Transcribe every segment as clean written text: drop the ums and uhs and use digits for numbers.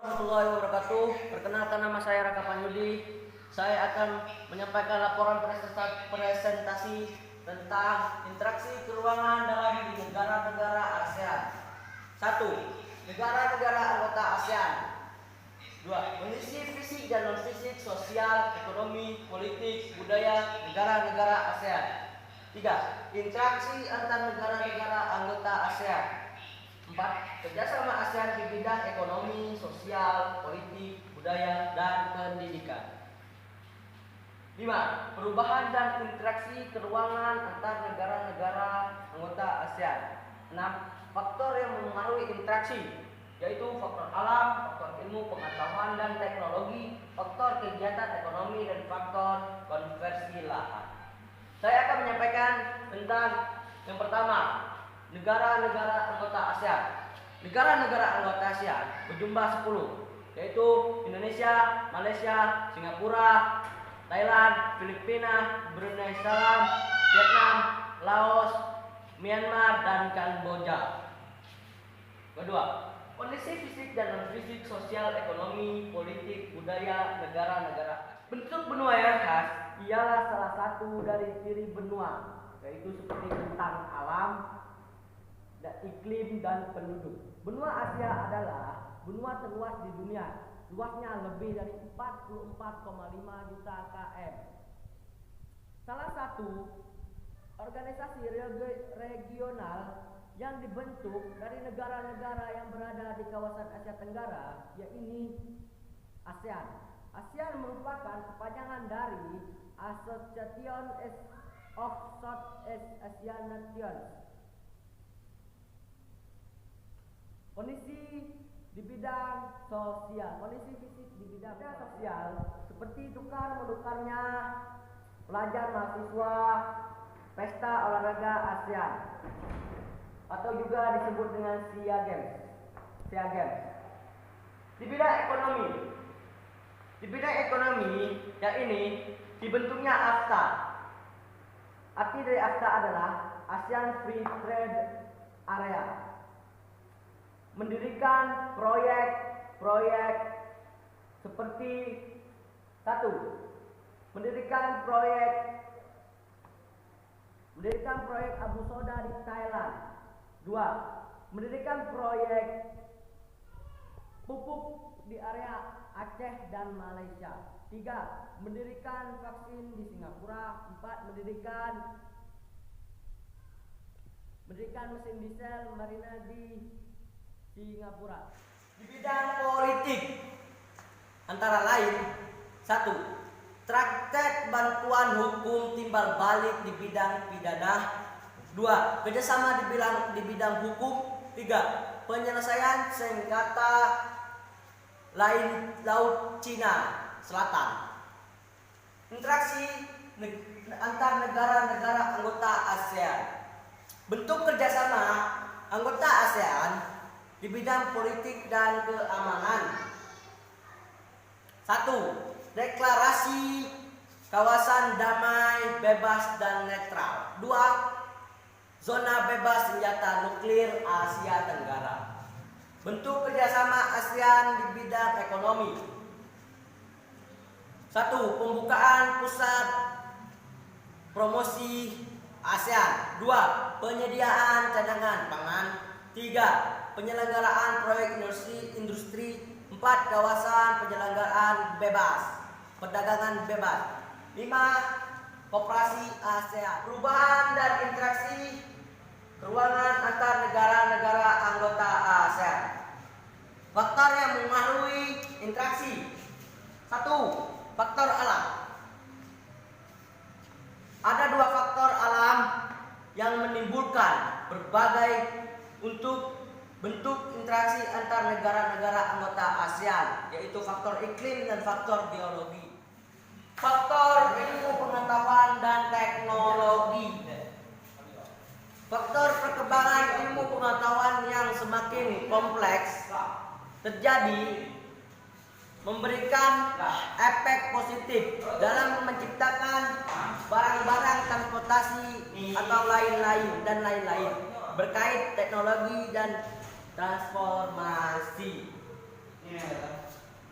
Warahmatullahi wabarakatuh. Perkenalkan, nama saya Raka Panyudi. Saya akan menyampaikan laporan presentasi tentang interaksi keuangan dalam negara-negara ASEAN. 1. Negara-negara anggota ASEAN. 2. Kondisi fisik dan non-fisik, sosial, ekonomi, politik, budaya negara-negara ASEAN. 3. Interaksi antar negara-negara anggota ASEAN. 4. Kerjasama ASEAN di bidang ekonomi, sosial, politik, budaya, dan pendidikan. 5. Perubahan dan interaksi keuangan antar negara-negara anggota ASEAN. 6. Faktor yang mempengaruhi interaksi, yaitu faktor alam, faktor ilmu pengetahuan dan teknologi, faktor kegiatan ekonomi, dan faktor konversi lahan. Saya akan menyampaikan tentang yang pertama, negara-negara anggota ASEAN. Negara-negara anggota ASEAN berjumlah 10, yaitu Indonesia, Malaysia, Singapura, Thailand, Filipina, Brunei Darussalam, Vietnam, Laos, Myanmar, dan Kamboja. Kedua, kondisi fisik dan non-fisik, sosial, ekonomi, politik, budaya negara-negara. Bentuk benua yang khas ialah salah satu dari ciri benua, yaitu seperti bentang alam, dan iklim dan penduduk. Benua Asia adalah benua terluas di dunia. Luasnya lebih dari 44,5 juta km. Salah satu organisasi regional yang dibentuk dari negara-negara yang berada di kawasan Asia Tenggara, yaitu ASEAN. ASEAN merupakan kepanjangan dari Association of Southeast Asian Nations. Kondisi di bidang sosial, kondisi fisik di bidang sosial seperti tukar menukarnya pelajar mahasiswa, pesta olahraga ASEAN atau juga disebut dengan SEA Games. Di bidang ekonomi yang ini dibentuknya AFTA. Arti dari AFTA adalah ASEAN Free Trade Area. Mendirikan proyek seperti 1. Mendirikan proyek Abu Soda di Thailand. 2. Mendirikan proyek pupuk di area Aceh dan Malaysia. 3. Mendirikan vaksin di Singapura. 4. Mendirikan mesin diesel marina di Singapura. Di bidang politik antara lain: 1. Traktat bantuan hukum timbal balik di bidang pidana. 2. Kerjasama di bidang hukum. 3. Penyelesaian sengketa Laut Cina Selatan. Interaksi antar negara-negara anggota ASEAN. Bentuk kerjasama anggota ASEAN di bidang politik dan keamanan. 1. Deklarasi kawasan damai, bebas, dan netral. 2. Zona bebas senjata nuklir Asia Tenggara. Bentuk kerjasama ASEAN di bidang ekonomi. 1. Pembukaan pusat promosi ASEAN. 2. Penyediaan cadangan pangan. 3. Penyelenggaraan proyek industri. 4. Kawasan penyelenggaraan bebas, perdagangan bebas. 5. Koperasi ASEAN. Perubahan dan interaksi keuangan antar negara-negara anggota ASEAN. Faktor yang mempengaruhi interaksi. 1. Faktor alam. Ada 2 faktor alam yang menimbulkan berbagai bentuk interaksi antar negara-negara anggota ASEAN, yaitu faktor iklim dan faktor biologi. Faktor ilmu pengetahuan dan teknologi. Faktor perkembangan ilmu pengetahuan yang semakin kompleks terjadi memberikan efek positif dalam menciptakan barang-barang transportasi atau lain-lain berkait teknologi dan transformasi.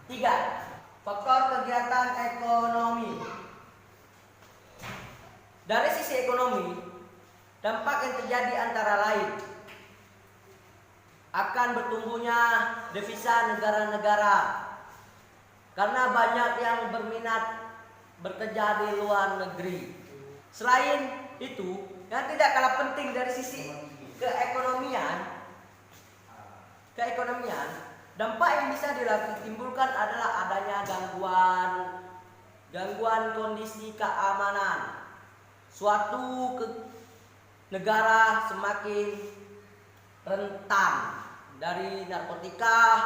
Tiga, faktor kegiatan ekonomi. Dari sisi ekonomi, dampak yang terjadi antara lain akan bertumbuhnya devisa negara-negara karena banyak yang berminat bekerja di luar negeri. Selain itu, yang tidak kalah penting dari sisi keekonomian, dampak yang bisa ditimbulkan adalah adanya gangguan kondisi keamanan. Suatu negara semakin rentan dari narkotika,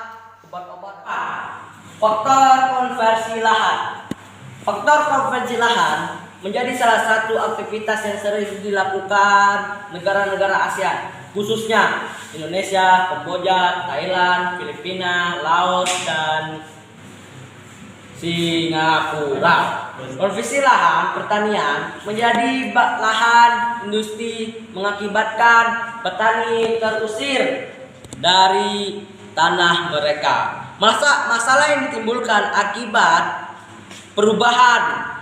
obat-obatan. Faktor konversi lahan. Faktor konversi lahan menjadi salah satu aktivitas yang sering dilakukan negara-negara ASEAN, khususnya Indonesia, Kamboja, Thailand, Filipina, Laos, dan Singapura. Konversi lahan pertanian menjadi lahan industri mengakibatkan petani terusir dari tanah mereka. Masalah yang ditimbulkan akibat perubahan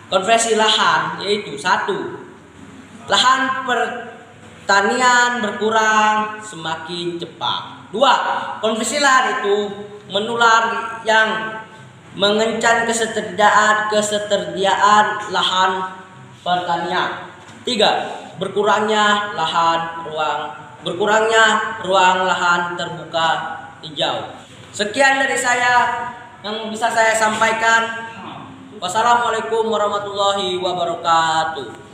konversi lahan yaitu: 1. Lahan pertanian berkurang semakin cepat. 2. Konversi lahan itu menular yang mengencang ketersediaan lahan pertanian. 3. Berkurangnya ruang lahan terbuka hijau. Sekian dari saya yang bisa saya sampaikan. Wassalamualaikum warahmatullahi wabarakatuh.